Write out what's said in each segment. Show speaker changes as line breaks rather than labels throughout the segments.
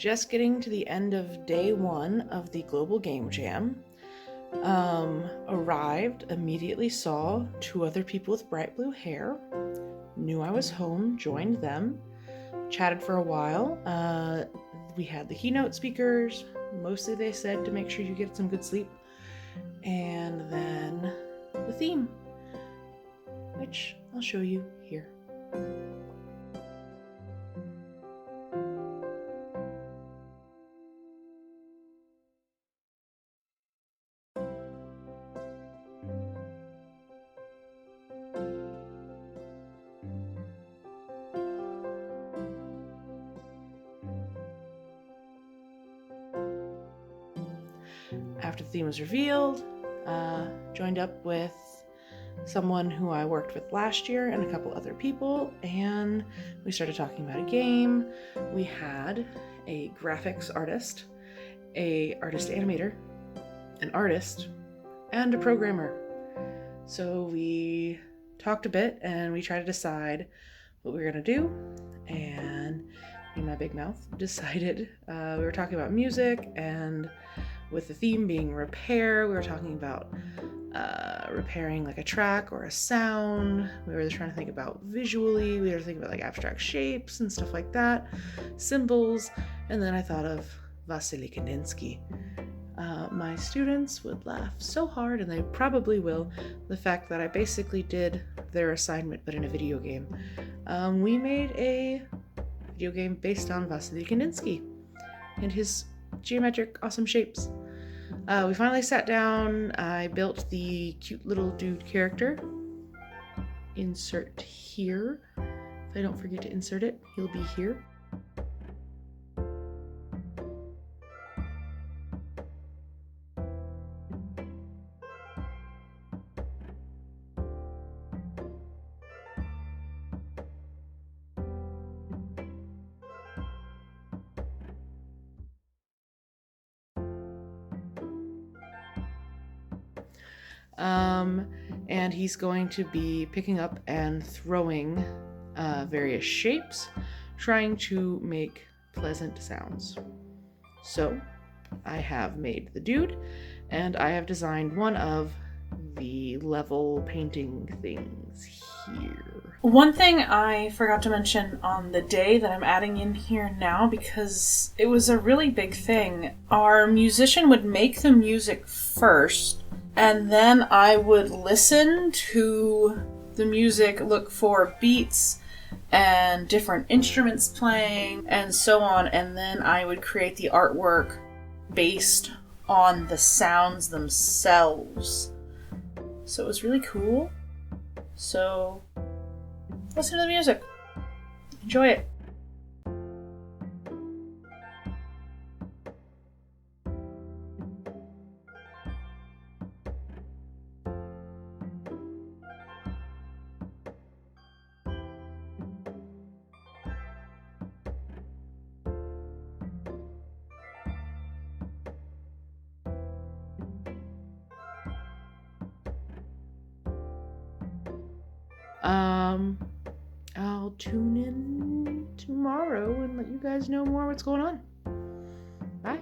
just getting to the end of day 1 of the Global Game Jam. Arrived, immediately saw 2 other people with bright blue hair, knew I was home, joined them, chatted for a while. We had the keynote speakers. Mostly they said to make sure you get some good sleep. And then the theme, which I'll show you here. After the theme was revealed, joined up with someone who I worked with last year and a couple other people, and we started talking about a game. We had a graphics artist, a artist animator, an artist, and a programmer. So we talked a bit and we tried to decide what we were going to do, and me and my big mouth decided we were talking about music, and with the theme being repair, we were talking about repairing like a track or a sound. We were trying to think about visually. We were thinking about like abstract shapes and stuff like that, symbols. And then I thought of Vasily Kandinsky. My students would laugh so hard, and they probably will, the fact that I basically did their assignment but in a video game. We made a video game based on Vasily Kandinsky and his geometric awesome shapes. We finally sat down. I built the cute little dude character. Insert here. If I don't forget to insert it, he'll be here. And he's going to be picking up and throwing various shapes, trying to make pleasant sounds. So I have made the dude, and I have designed one of the level painting things here.
One thing I forgot to mention on the day that I'm adding in here now, because it was a really big thing, our musician would make the music first, and then I would listen to the music, look for beats and different instruments playing and so on, and then I would create the artwork based on the sounds themselves. So it was really cool. So listen to the music. Enjoy it.
I'll tune in tomorrow and let you guys know more what's going on. Bye.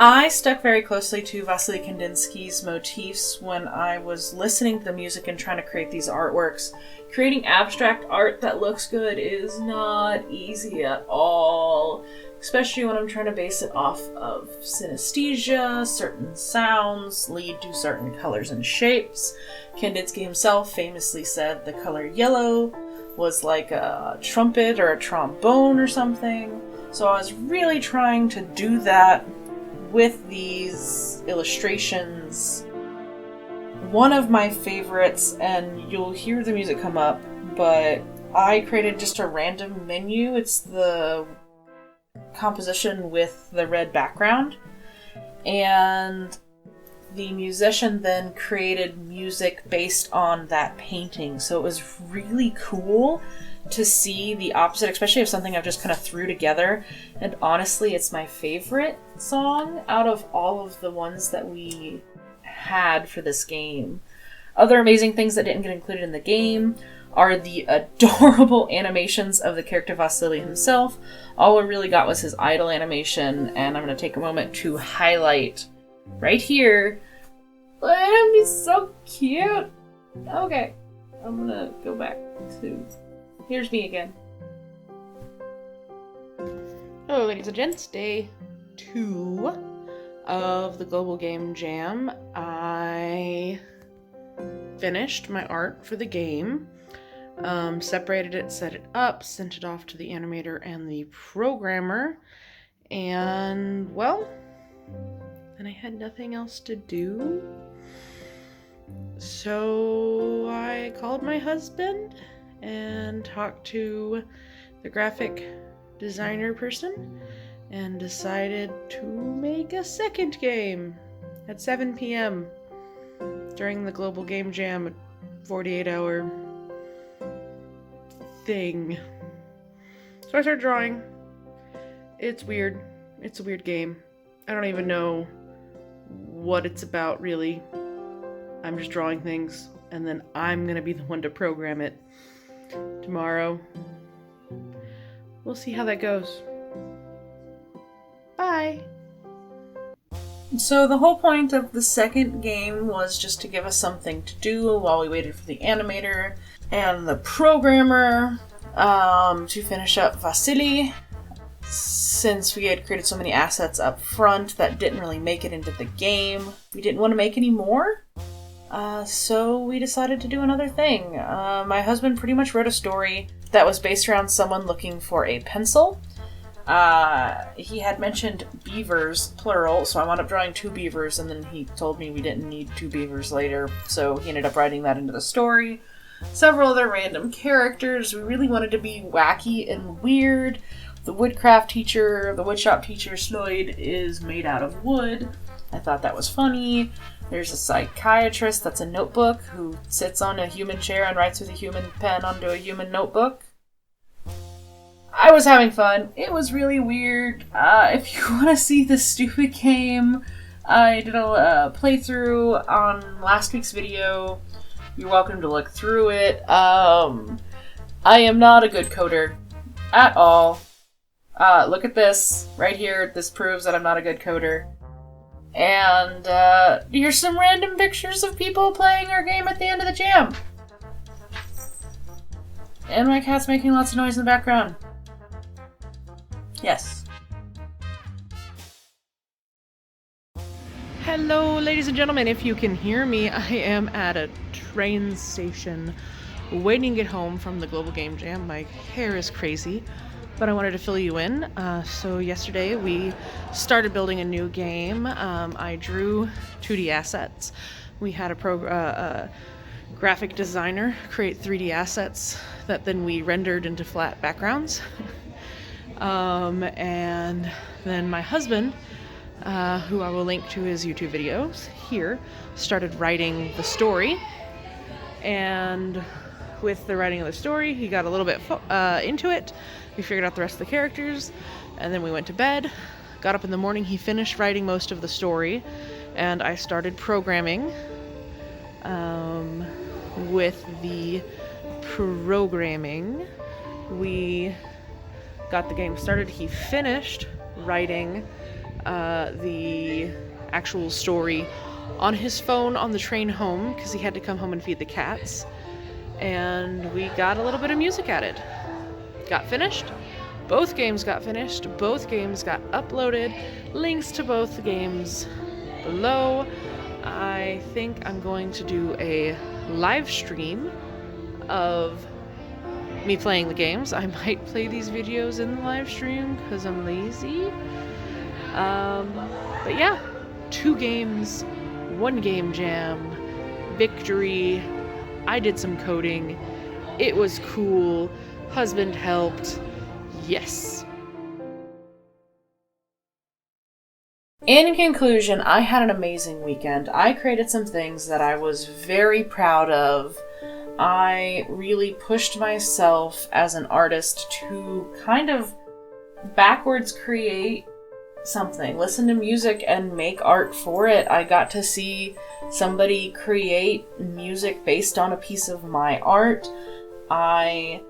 I stuck very closely to Vasily Kandinsky's motifs when I was listening to the music and trying to create these artworks. Creating abstract art that looks good is not easy at all, especially when I'm trying to base it off of synesthesia, certain sounds lead to certain colors and shapes. Kandinsky himself famously said the color yellow was like a trumpet or a trombone or something. So I was really trying to do that with these illustrations. One of my favorites, and you'll hear the music come up, but I created just a random menu. It's the composition with the red background, and the musician then created music based on that painting. So it was really cool to see the opposite, especially of something I've just kind of threw together. And honestly, it's my favorite song out of all of the ones that we had for this game. Other amazing things that didn't get included in the game are the adorable animations of the character Vasily himself. All we really got was his idle animation, and I'm going to take a moment to highlight right here. Look at him, he's so cute! Okay, I'm going to go back to... Here's me again.
Hello, ladies and gents. Day 2 of the Global Game Jam. I finished my art for the game, separated it, set it up, sent it off to the animator and the programmer, and, well, then I had nothing else to do. So I called my husband and talked to the graphic designer person and decided to make a second game at 7 p.m. during the Global Game Jam 48-hour thing. So I started drawing. It's weird. It's a weird game. I don't even know what it's about, really. I'm just drawing things, and then I'm gonna be the one to program it tomorrow. We'll see how that goes. Bye!
So the whole point of the second game was just to give us something to do while we waited for the animator and the programmer to finish up Vasily, since we had created so many assets up front that didn't really make it into the game. We didn't want to make any more, so we decided to do another thing. My husband pretty much wrote a story that was based around someone looking for a pencil. He had mentioned beavers, plural, so I wound up drawing 2 beavers, and then he told me we didn't need 2 beavers later, so he ended up writing that into the story. Several other random characters. We really wanted to be wacky and weird. The woodshop teacher, Sloyd, is made out of wood. I thought that was funny. There's a psychiatrist that's a notebook who sits on a human chair and writes with a human pen onto a human notebook. I was having fun. It was really weird. If you want to see the stupid game, I did a playthrough on last week's video. You're welcome to look through it. I am not a good coder at all. Look at this right here. This proves that I'm not a good coder. And here's some random pictures of people playing our game at the end of the jam. And my cat's making lots of noise in the background. Yes.
Hello, ladies and gentlemen. If you can hear me, I am at a train station waiting to get home from the Global Game Jam. My hair is crazy, but I wanted to fill you in. So yesterday we started building a new game. I drew 2D assets. We had a graphic designer create 3D assets that then we rendered into flat backgrounds. And then my husband, who I will link to his YouTube videos here, started writing the story. And with the writing of the story, he got a little bit into it. We figured out the rest of the characters, and then we went to bed. Got up in the morning, he finished writing most of the story, and I started programming with the programming. We got the game started. He finished writing the actual story on his phone on the train home because he had to come home and feed the cats. And we got a little bit of music at it. Got finished. Both games got finished. Both games got uploaded. Links to both games below. I think I'm going to do a live stream of me playing the games. I might play these videos in the live stream because I'm lazy. But yeah, 2 games, 1 game jam, victory. I did some coding. It was cool. Husband helped. Yes.
In conclusion, I had an amazing weekend. I created some things that I was very proud of. I really pushed myself as an artist to kind of backwards create something, listen to music and make art for it. I got to see somebody create music based on a piece of my art. I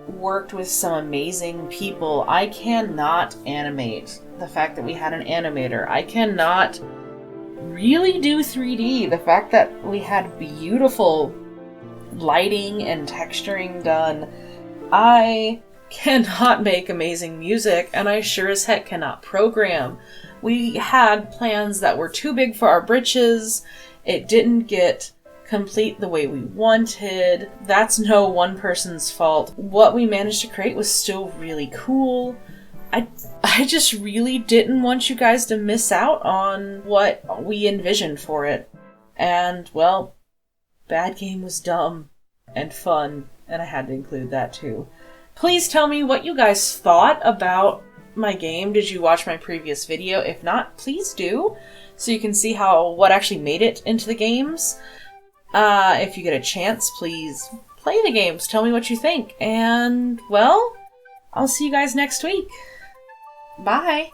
worked with some amazing people. I cannot animate. The fact that we had an animator. I cannot really do 3D. The fact that we had beautiful lighting and texturing done. I cannot make amazing music, and I sure as heck cannot program. We had plans that were too big for our britches. It didn't get complete the way we wanted. That's no one person's fault. What we managed to create was still really cool. I just really didn't want you guys to miss out on what we envisioned for it. And, well, Bad Game was dumb and fun, and I had to include that too. Please tell me what you guys thought about my game. Did you watch my previous video? If not, please do, so you can see what actually made it into the games. If you get a chance, please play the games. Tell me what you think. And, well, I'll see you guys next week. Bye!